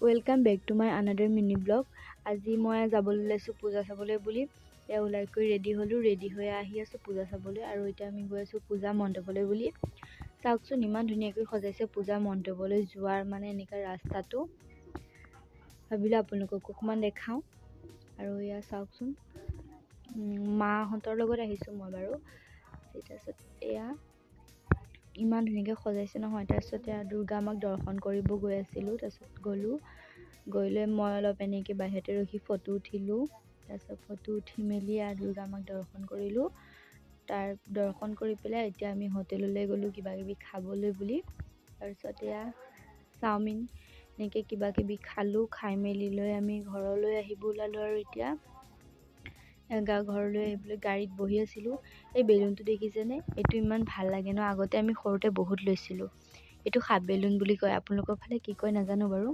Welcome back to my another mini blog. আজি মই যাবলৈ ওলাইছোঁ পূজা চাবলৈ বুলি। এয়া ওলাই কৰি ৰেডি হ'লোঁ, ৰেডি হৈ আহি আছোঁ পূজা চাবলৈ। আৰু এতিয়া আমি গৈ আছোঁ পূজা মণ্ডপলৈ বুলি। চাওকচোন ইমান ধুনীয়াকৈ সজাইছে পূজা মণ্ডপলৈ যোৱাৰ মানে এনেকুৱা ৰাস্তাটো। ভাবিলোঁ আপোনালোককো অকণমান দেখাওঁ। আৰু এয়া চাওকচোন মাহঁতৰ লগত আহিছোঁ মই বাৰু। তাৰপিছত এয়া ইমান ধুনীয়াকৈ সজাইছে নহয়। তাৰপিছত এয়া দুৰ্গা মাক দৰ্শন কৰিব গৈ আছিলোঁ। তাৰপিছত গৈ লৈ মই অলপ এনেকৈ বাহিৰতে ৰখি ফটো উঠিলোঁ। তাৰপিছত ফটো উঠি মেলি দুৰ্গা মাক দৰ্শন কৰিলোঁ। তাৰ দৰ্শন কৰি পেলাই এতিয়া আমি হোটেললৈ গ'লোঁ কিবাকিবি খাবলৈ বুলি। তাৰপিছত এয়া চাওমিন এনেকৈ কিবাকিবি খালোঁ। খাই মেলি লৈ আমি ঘৰলৈ আহিব ওলালোঁ। আৰু এতিয়া ঘৰলৈ আহিবলৈ গাড়ীত বহি আছিলোঁ। এই বেলুনটো দেখিছেনে? এইটো ইমান ভাল লাগে ন। আগতে আমি সৰুতে বহুত লৈছিলোঁ। এইটো সাপ বেলুন বুলি কয়, আপোনালোকৰ ফালে কি কয় নাজানো বাৰু।